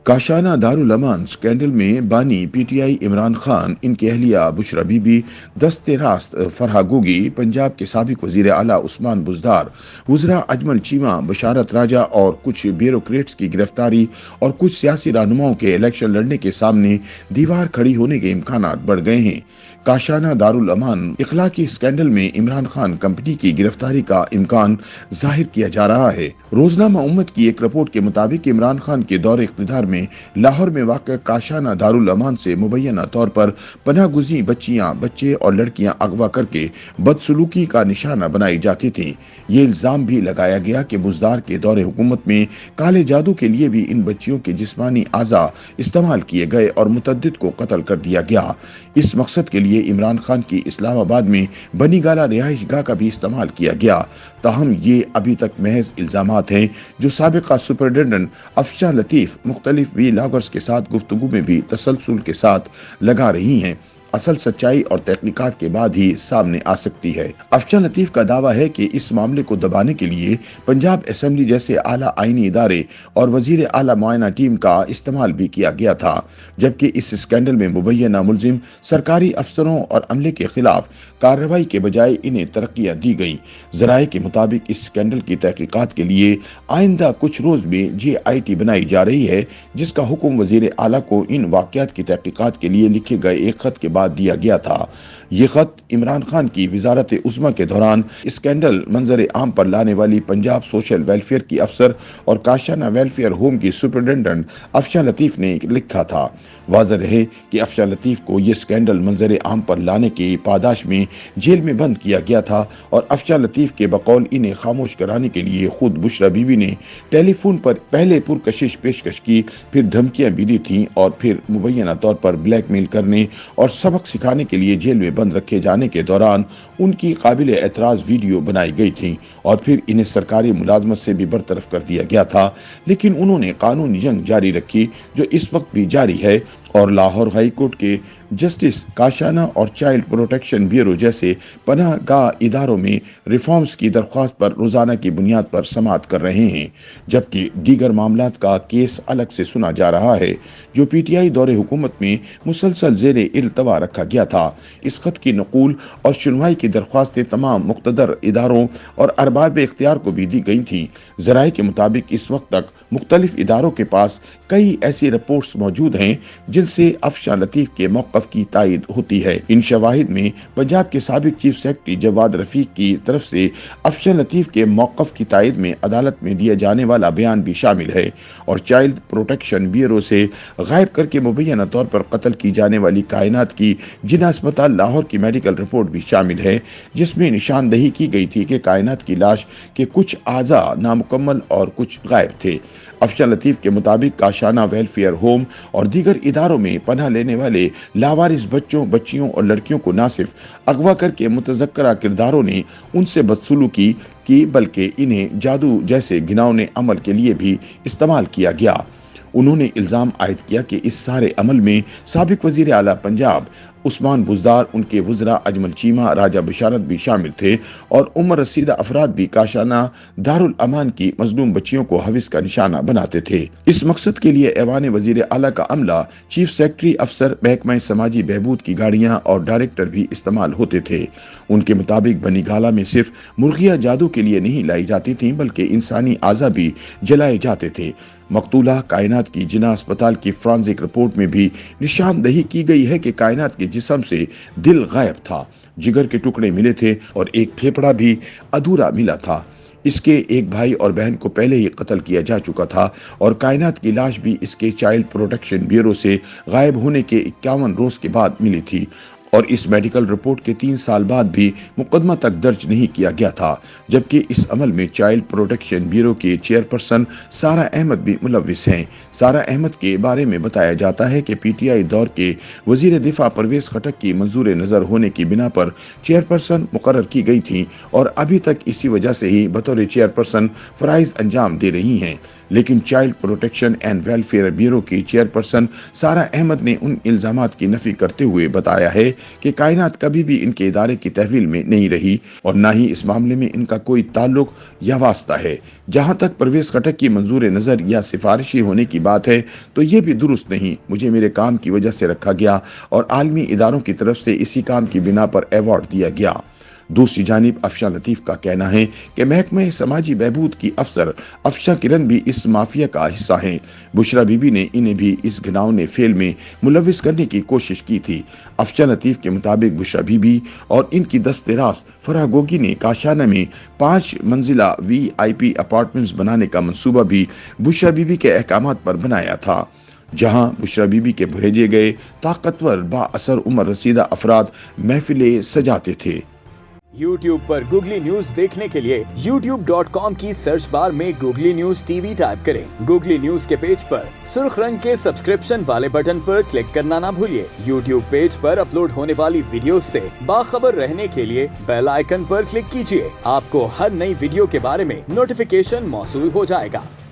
کاشانہ دارالامان scandal میں بانی P T I Imran Khan, ان کی اہلیہ بشرا بی بی، دست راست فرحہ گوگی، پنجاب کے سابق وزیر اعلیٰ عثمان بزدار، وزراء اجمل چیمہ، بشارت راجہ اور کچھ بیوروکریٹس کی گرفتاری اور کچھ سیاسی رہنماؤں کے الیکشن لڑنے کے سامنے دیوار کھڑی ہونے کے امکانات بڑھ گئے ہیں۔ کاشانہ دارالامان اخلاقی اسکینڈل میں عمران خان کمپنی کی گرفتاری کا امکان ظاہر کیا جا رہا ہے۔ روزنامہ امت کی ایک رپورٹ کے مطابق عمران خان کے دور اقتدار میں لاہور میں واقع کاشانہ دارالامان سے مبینہ طور پر پناہ گزین بچیاں، بچے اور لڑکیاں اغوا کر کے بدسلوکی کا نشانہ بنائی جاتی تھیں۔ یہ الزام بھی لگایا گیا کہ بزدار کے دور حکومت میں کالے جادو کے لیے بھی ان بچیوں کے جسمانی اعضاء استعمال کیے گئے اور متعدد کو قتل کر دیا گیا۔ اس مقصد کے لیے عمران خان کی اسلام آباد میں بنی گالہ رہائش گاہ کا بھی استعمال کیا گیا۔ تاہم یہ ابھی تک محض الزامات ہیں جو سابقہ سپرنٹینڈنٹ افشاں لطیف مختلف ویلاگرز کے ساتھ گفتگو میں بھی تسلسل کے ساتھ لگا رہی ہیں۔ اصل سچائی اور تحقیقات کے بعد ہی سامنے آ سکتی ہے۔ افشاں لطیف کا دعویٰ ہے کہ اس معاملے کو دبانے کے لیے پنجاب اسمبلی جیسے اعلیٰ آئینی ادارے اور وزیر اعلیٰ معائنہ ٹیم کا استعمال بھی کیا گیا تھا، جبکہ اس اسکینڈل میں مبینہ ملزم سرکاری افسروں اور عملے کے خلاف کارروائی کے بجائے انہیں ترقیاں دی گئیں۔ ذرائع کے مطابق اس اسکینڈل کی تحقیقات کے لیے آئندہ کچھ روز میں جے آئی ٹی بنائی جا رہی ہے، جس کا حکم وزیر اعلیٰ کو ان واقعات کی تحقیقات کے لیے لکھے گئے ایک خط کے بعد دیا گیا تھا۔ یہ خط عمران خان کی وزارت عظمیٰ کے دوران اسکینڈل منظر عام پر لانے والی پنجاب سوشل ویلفیئر کی افسر اور کاشانہ ویلفیئر ہوم کی سپرنٹینڈنٹ افشاں لطیف نے لکھا تھا۔ واضح رہے کہ افشاں لطیف کو یہ اسکینڈل منظر عام پر لانے کی پاداش میں جیل میں بند کیا گیا تھا اور افشاں لطیف کے بقول انہیں خاموش کرانے کے لیے خود بشرا بی بی نے ٹیلی فون پر پہلے پرکشش پیشکش کی، پھر دھمکیاں بھی دی تھیں اور پھر مبینہ طور پر بلیک میل کرنے اور سبق سکھانے کے لیے جیل میں بند رکھے جانے کے دوران ان کی قابل اعتراض ویڈیو بنائی گئی تھی اور پھر انہیں سرکاری ملازمت سے بھی برطرف کر دیا گیا تھا۔ لیکن انہوں نے قانونی جنگ جاری رکھی جو اس وقت بھی جاری ہے اور لاہور ہائی کورٹ کے جسٹس کاشانہ اور چائلڈ پروٹیکشن بیورو جیسے پناہ گاہ اداروں میں ریفارمز کی درخواست پر روزانہ کی بنیاد پر سماعت کر رہے ہیں، جبکہ دیگر معاملات کا کیس الگ سے سنا جا رہا ہے جو پی ٹی آئی دور حکومت میں مسلسل زیر التوا رکھا گیا تھا۔ اس خط کی نقول اور سنوائی کی درخواستیں تمام مقتدر اداروں اور ارباب اختیار کو بھی دی گئی تھیں۔ ذرائع کے مطابق اس وقت تک مختلف اداروں کے پاس کئی ایسی رپورٹس موجود ہیں جن سے افشاں لطیف کے موقف کی تائید ہوتی ہے۔ ان شواہد میں پنجاب کے سابق چیف سیکرٹری جواد رفیق کی طرف سے افشاں لطیف کے موقف کی تائید میں عدالت میں دیا جانے والا بیان بھی شامل ہے اور چائلڈ پروٹیکشن بیورو سے غائب کر کے مبینہ طور پر قتل کی جانے والی کائنات کی جناح اسپتال لاہور کی میڈیکل رپورٹ بھی شامل ہے، جس میں نشاندہی کی گئی تھی کہ کائنات کی لاش کے کچھ اعضاء نامکمل اور کچھ غائب تھے۔ افشاں لطیف کے مطابق کاشانہ ویلفیئر ہوم اور دیگر اداروں میں پناہ لینے والے لاوارث بچوں، بچیوں اور لڑکیوں کو نہ صرف اغوا کر کے متذکرہ کرداروں نے ان سے بدسلوکی کی بلکہ انہیں جادو جیسے گھناؤنے عمل کے لیے بھی استعمال کیا گیا۔ انہوں نے الزام عائد کیا کہ اس سارے عمل میں سابق وزیر اعلیٰ پنجاب عثمان بزدار، ان کے وزراء اجمل چیمہ، راجہ بشارت بھی شامل تھے اور عمر رسیدہ افراد بھی کاشانہ دارالامان کی مظلوم بچیوں کو حوث کا نشانہ بناتے تھے۔ اس مقصد کے لیے ایوان وزیر اعلیٰ کا عملہ، چیف سیکرٹری، افسر، محکمہ سماجی بہبود کی گاڑیاں اور ڈائریکٹر بھی استعمال ہوتے تھے۔ ان کے مطابق بنی گالہ میں صرف مرغیاں جادو کے لیے نہیں لائی جاتی تھیں بلکہ انسانی اعضا بھی جلائے جاتے تھے۔ مقتولہ کائنات کی جناح اسپتال کی فرانزک رپورٹ میں بھی نشاندہی کی گئی ہے کہ کائنات کے جسم سے دل غائب تھا، جگر کے ٹکڑے ملے تھے اور ایک پھیپڑا بھی ادھورا ملا تھا۔ اس کے ایک بھائی اور بہن کو پہلے ہی قتل کیا جا چکا تھا اور کائنات کی لاش بھی اس کے چائلڈ پروٹیکشن بیورو سے غائب ہونے کے 51 روز کے بعد ملی تھی اور اس میڈیکل رپورٹ کے 3 سال بعد بھی مقدمہ تک درج نہیں کیا گیا تھا، جبکہ اس عمل میں چائلڈ پروٹیکشن بیورو کے چیئرپرسن سارہ احمد بھی ملوث ہیں۔ سارہ احمد کے بارے میں بتایا جاتا ہے کہ پی ٹی آئی دور کے وزیر دفاع پرویز خٹک کی منظور نظر ہونے کی بنا پر چیئرپرسن مقرر کی گئی تھیں اور ابھی تک اسی وجہ سے ہی بطور چیئرپرسن فرائض انجام دے رہی ہیں۔ لیکن child protection and welfare bureau کی چیئرپرسن سارہ احمد نے ان الزامات کی نفی کرتے ہوئے بتایا ہے کہ کائنات کبھی بھی ان کے ادارے کی تحویل میں نہیں رہی اور نہ ہی اس معاملے میں ان کا کوئی تعلق یا واسطہ ہے۔ جہاں تک پرویز خٹک کی منظور نظر یا سفارشی ہونے کی بات ہے تو یہ بھی درست نہیں۔ مجھے میرے کام کی وجہ سے رکھا گیا اور عالمی اداروں کی طرف سے اسی کام کی بنا پر ایوارڈ دیا گیا۔ دوسری جانب افشاں لطیف کا کہنا ہے کہ محکمہ سماجی بہبود کی افسر افشاں کرن بھی اس مافیا کا حصہ ہیں۔ بشرا بی بی نے انہیں بھی اس گھناؤنے فعل میں ملوث کرنے کی کوشش کی تھی۔ افشاں لطیف کے مطابق بشرا بی بی اور ان کی دست راست فرح گوگی نے کاشانہ میں 5 منزلہ VIP اپارٹمنٹس بنانے کا منصوبہ بھی بشرا بی بی کے احکامات پر بنایا تھا، جہاں بشرا بی بی کے بھیجے گئے طاقتور با اثر عمر رسیدہ افراد محفلیں سجاتے تھے۔ YouTube پر گوگلی نیوز دیکھنے کے لیے youtube.com کی سرچ بار میں گوگلی نیوز TV ٹائپ کریں۔ گوگلی نیوز کے پیج پر سرخ رنگ کے سبسکرپشن والے بٹن پر کلک کرنا نہ بھولیے۔ YouTube پیج پر اپلوڈ ہونے والی ویڈیوز سے باخبر رہنے کے لیے بیل آئیکن پر کلک کیجیے۔ آپ کو ہر نئی ویڈیو کے بارے میں نوٹیفیکیشن موصول ہو جائے گا۔